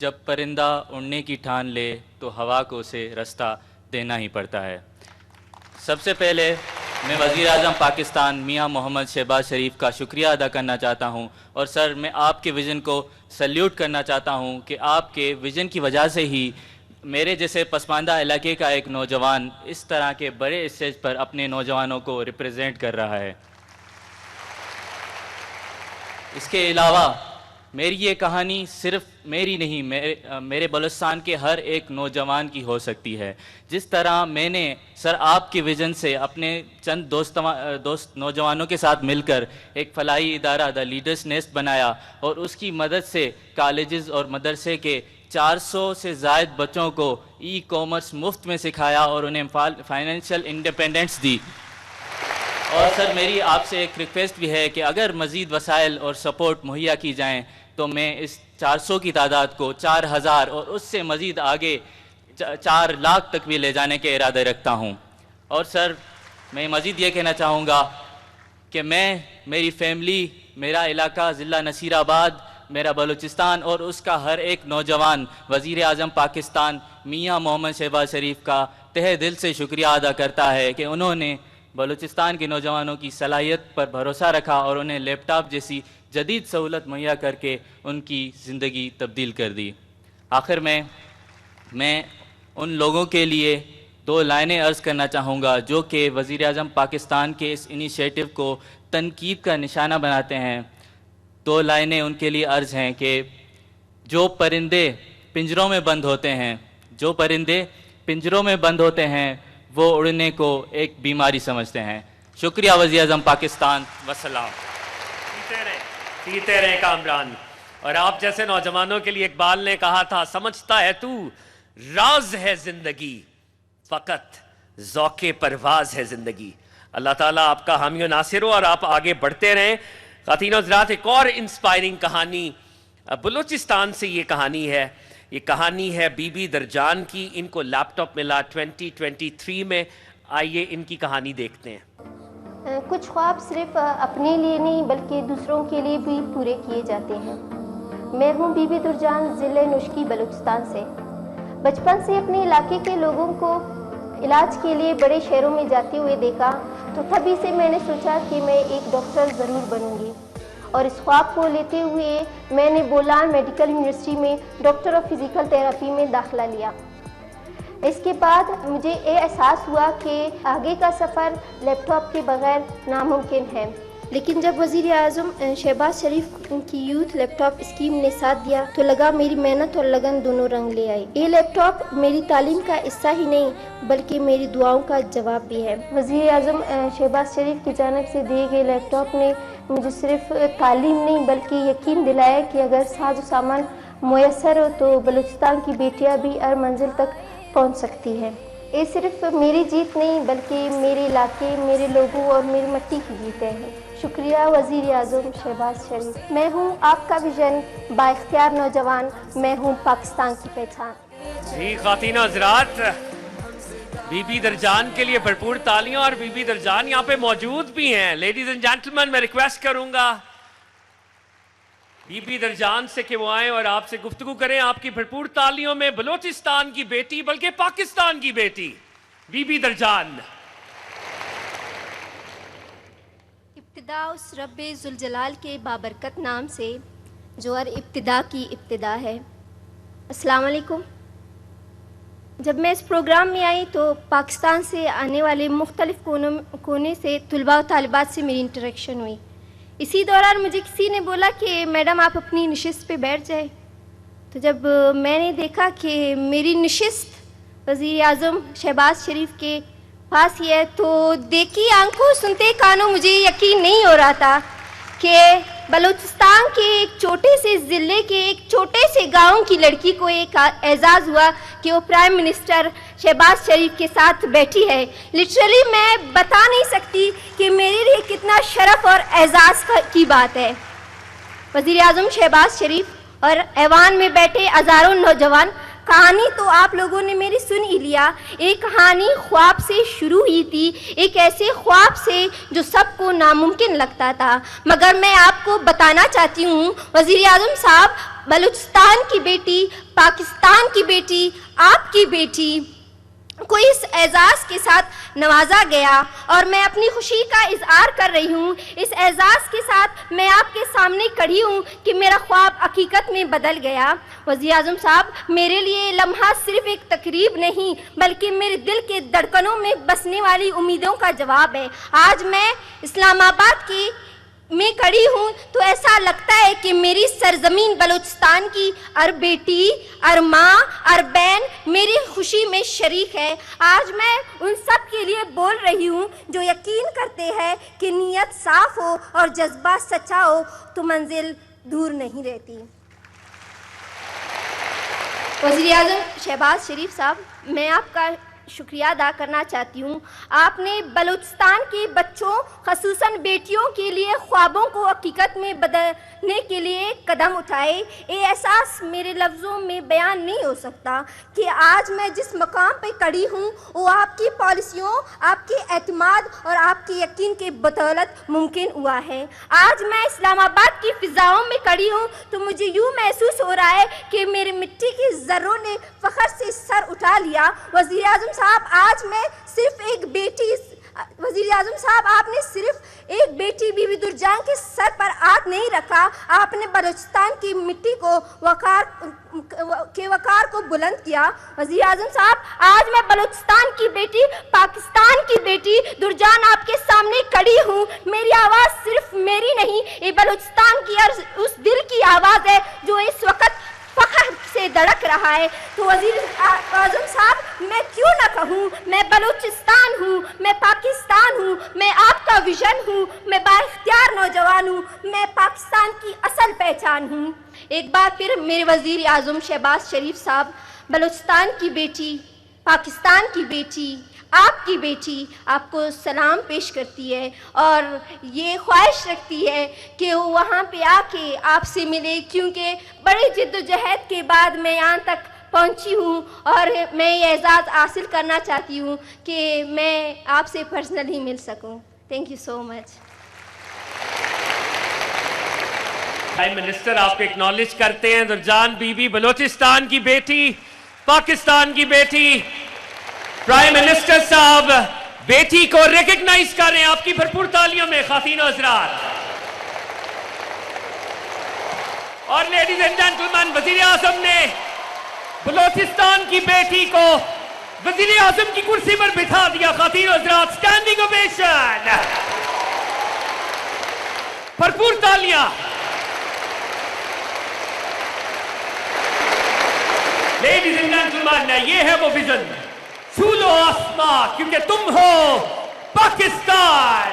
جب پرندہ اڑنے کی ٹھان لے تو ہوا کو اسے راستہ دینا ہی پڑتا ہے۔ سب سے پہلے میں وزیر اعظم پاکستان میاں محمد شہباز شریف کا شکریہ ادا کرنا چاہتا ہوں، اور سر میں آپ کے ویژن کو سلیوٹ کرنا چاہتا ہوں کہ آپ کے ویژن کی وجہ سے ہی میرے جیسے پسماندہ علاقے کا ایک نوجوان اس طرح کے بڑے اسٹیج پر اپنے نوجوانوں کو ریپرزینٹ کر رہا ہے۔ اس کے علاوہ میری یہ کہانی صرف میری نہیں، میرے بلوچستان کے ہر ایک نوجوان کی ہو سکتی ہے۔ جس طرح میں نے سر آپ کے ویژن سے اپنے چند دوست نوجوانوں کے ساتھ مل کر ایک فلاحی ادارہ دا لیڈرز نیسٹ بنایا، اور اس کی مدد سے کالجز اور مدرسے کے 400 سے زائد بچوں کو ای کامرس مفت میں سکھایا اور انہیں فائنینشیل انڈیپینڈنس دی۔ اور سر میری آپ سے ایک ریکویسٹ بھی ہے کہ اگر مزید وسائل اور سپورٹ مہیا کی جائیں تو میں اس 400 کی تعداد کو 4000 اور اس سے مزید آگے 4 لاکھ تک بھی لے جانے کے ارادے رکھتا ہوں۔ اور سر میں مزید یہ کہنا چاہوں گا کہ میری فیملی، میرا علاقہ ضلع نصیر آباد، میرا بلوچستان اور اس کا ہر ایک نوجوان وزیر اعظم پاکستان میاں محمد شہباز شریف کا تہہ دل سے شکریہ ادا کرتا ہے کہ انہوں نے بلوچستان کے نوجوانوں کی صلاحیت پر بھروسہ رکھا اور انہیں لیپ ٹاپ جیسی جدید سہولت مہیا کر کے ان کی زندگی تبدیل کر دی۔ آخر میں ان لوگوں کے لیے 2 لائنیں عرض کرنا چاہوں گا جو کہ وزیر اعظم پاکستان کے اس انیشیٹو کو تنقید کا نشانہ بناتے ہیں۔ 2 لائنیں ان کے لیے عرض ہیں کہ جو پرندے پنجروں میں بند ہوتے ہیں وہ اڑنے کو ایک بیماری سمجھتے ہیں۔ شکریہ وزیر اعظم پاکستان، وسلام۔ پیتے رہے کامران۔ اور آپ جیسے نوجوانوں کے لیے اقبال نے کہا تھا، سمجھتا ہے تو راز ہے زندگی، فقط ذوق پرواز ہے زندگی۔ اللہ تعالیٰ آپ کا حامی و ناصر ہو اور آپ آگے بڑھتے رہیں۔ خواتین و حضرات، ایک اور انسپائرنگ کہانی بلوچستان سے یہ کہانی ہے بی بی درجان کی۔ ان کو لیپ ٹاپ ملا 2023 میں۔ آئیے ان کی کہانی دیکھتے ہیں۔ کچھ خواب صرف اپنے لیے نہیں بلکہ دوسروں کے لیے بھی پورے کیے جاتے ہیں۔ میں ہوں بی بی درجان، ضلع نشکی، بلوچستان سے۔ بچپن سے اپنے علاقے کے لوگوں کو علاج کے لیے بڑے شہروں میں جاتے ہوئے دیکھا، تو تبھی سے میں نے سوچا کہ میں ایک ڈاکٹر ضرور بنوں گی، اور اس خواب کو لیتے ہوئے میں نے بولان میڈیکل یونیورسٹی میں ڈاکٹر آف فزیکل تھراپی میں داخلہ لیا۔ اس کے بعد مجھے یہ احساس ہوا کہ آگے کا سفر لیپ ٹاپ کے بغیر ناممکن ہے، لیکن جب وزیر اعظم شہباز شریف کی یوتھ لیپ ٹاپ اسکیم نے ساتھ دیا تو لگا میری محنت اور لگن دونوں رنگ لے آئی۔ یہ لیپ ٹاپ میری تعلیم کا حصہ ہی نہیں بلکہ میری دعاؤں کا جواب بھی ہے۔ وزیر اعظم شہباز شریف کی جانب سے دیے گئے لیپ ٹاپ نے مجھے صرف تعلیم نہیں بلکہ یقین دلایا کہ اگر ساز و سامان میسر ہو تو بلوچستان کی بیٹیاں بھی ہر منزل تک پہنچ سکتی ہیں۔ یہ صرف میری جیت نہیں بلکہ میرے علاقے، میرے لوگوں اور میری مٹی کی جیت ہے۔ شکریہ وزیر اعظم شہباز شریف۔ میں ہوں آپ کا ویژن، با اختیار نوجوان، میں ہوں پاکستان کی پہچان۔ جی خواتین و حضرات، بی بی درجان کے لیے بھرپور تالیاں، اور بی بی درجان یہاں پہ موجود بھی ہیں۔ لیڈیز اینڈ جینٹلمین، میں ریکویسٹ کروں گا بی بی درجان سے کہ وہ آئیں اور آپ سے گفتگو کریں۔ آپ کی بھرپور تالیوں میں بلوچستان کی بیٹی بلکہ پاکستان کی بیٹی بی بی درجان۔ ابتدا اس رب ذوالجلال کے بابرکت نام سے جو ہر ابتدا کی ابتدا ہے۔ السلام علیکم۔ جب میں اس پروگرام میں آئی تو پاکستان سے آنے والے مختلف کونے سے طلباء و طالبات سے میری انٹریکشن ہوئی۔ اسی دوران مجھے کسی نے بولا کہ میڈم آپ اپنی نشست پہ بیٹھ جائیں، تو جب میں نے دیکھا کہ میری نشست وزیر اعظم شہباز شریف کے پاس ہی ہے تو دیکھی آنکھوں سنتے کانوں مجھے یقین نہیں ہو رہا تھا کہ بلوچستان کے ایک چھوٹے سے ضلع کے ایک چھوٹے سے گاؤں کی لڑکی کو ایک اعزاز ہوا کہ وہ پرائم منسٹر شہباز شریف کے ساتھ بیٹھی ہے۔ لٹرلی میں بتا نہیں سکتی کہ میرے لیے کتنا شرف اور اعزاز کی بات ہے۔ وزیر اعظم شہباز شریف اور ایوان میں بیٹھے ہزاروں نوجوان، کہانی تو آپ لوگوں نے میری سن ہی لیا. ایک کہانی خواب سے شروع ہوئی تھی, ایک ایسے خواب سے جو سب کو ناممکن لگتا تھا, مگر میں آپ کو بتانا چاہتی ہوں وزیر اعظم صاحب, بلوچستان کی بیٹی, پاکستان کی بیٹی, آپ کی بیٹی کو اس اعزاز کے ساتھ نوازا گیا اور میں اپنی خوشی کا اظہار کر رہی ہوں. اس اعزاز کے ساتھ میں آپ کے سامنے کھڑی ہوں کہ میرا خواب حقیقت میں بدل گیا. وزیر اعظم صاحب, میرے لیے یہ لمحہ صرف ایک تقریب نہیں بلکہ میرے دل کے دھڑکنوں میں بسنے والی امیدوں کا جواب ہے. آج میں اسلام آباد میں کھڑی ہوں تو ایسا لگتا ہے کہ میری سرزمین بلوچستان کی ہر بیٹی, ہر ماں, ہر بہن میری خوشی میں شریک ہے. آج میں ان سب کے لیے بول رہی ہوں جو یقین کرتے ہیں کہ نیت صاف ہو اور جذبہ سچا ہو تو منزل دور نہیں رہتی. وزیر اعظم شہباز شریف صاحب, میں آپ کا شکریہ ادا کرنا چاہتی ہوں. آپ نے بلوچستان کے بچوں خصوصاً بیٹیوں کے لیے خوابوں کو حقیقت میں بدلنے کے لیے قدم اٹھائے. یہ احساس میرے لفظوں میں بیان نہیں ہو سکتا کہ آج میں جس مقام پہ کھڑی ہوں وہ آپ کی پالیسیوں, آپ کے اعتماد اور آپ کے یقین کے بدولت ممکن ہوا ہے. آج میں اسلام آباد کی فضاؤں میں کھڑی ہوں تو مجھے یوں محسوس ہو رہا ہے کہ میری مٹی کی ذروں نے فخر سے سر اٹھا لیا. وزیر اعظم صاحب, آج میں صرف ایک بیٹی, وزیر اعظم صاحب آپ نے صرف ایک بیٹی بی بی درجان کے سر پر ہاتھ نہیں رکھا, آپ نے بلوچستان کی مٹی کو وقار کو بلند کیا. وزیر اعظم صاحب, آج میں بلوچستان کی بیٹی, پاکستان کی بیٹی درجان آپ کے سامنے کھڑی ہوں. میری آواز صرف میری نہیں, یہ بلوچستان کی اس دل کی آواز ہے جو اس وقت فخر سے دھڑک رہا ہے. تو وزیر اعظم صاحب, میں کیوں نہ کہوں, میں بلوچستان ہوں, میں پاکستان ہوں, میں آپ کا ویژن ہوں, میں بااختیار نوجوان ہوں, میں پاکستان کی اصل پہچان ہوں. ایک بار پھر میرے وزیر اعظم شہباز شریف صاحب, بلوچستان کی بیٹی, پاکستان کی بیٹی, آپ کی بیٹی آپ کو سلام پیش کرتی ہے اور یہ خواہش رکھتی ہے کہ وہ وہاں پہ آ کے آپ سے ملے, کیونکہ بڑی جد و جہد کے بعد میں یہاں تک پہنچی ہوں اور میں یہ اعزاز حاصل کرنا چاہتی ہوں کہ میں آپ سے پرسنلی مل سکوں. Thank you so much. Prime minister آپ کو اکنالج کرتے ہیں. درجان بی بی بلوچستان کی بیٹی, پاکستان کی بیٹی. پرائم منسٹر صاحب بیٹی کو ریکگنائز کر رہے ہیں آپ کی بھرپور تالیوں میں خواتین و حضرات. اور لیڈیز اینڈ جینٹلمین, وزیر اعظم نے بلوچستان کی بیٹی کو وزیر اعظم کی کرسی پر بٹھا دیا. خواتین و حضرات, سٹینڈنگ اوویشن, بھرپور تالیاں. لیڈیز اینڈ جینٹلمین, یہ ہے وہ ویژن, چھو لو آسمان کیونکہ تم ہو پاکستان.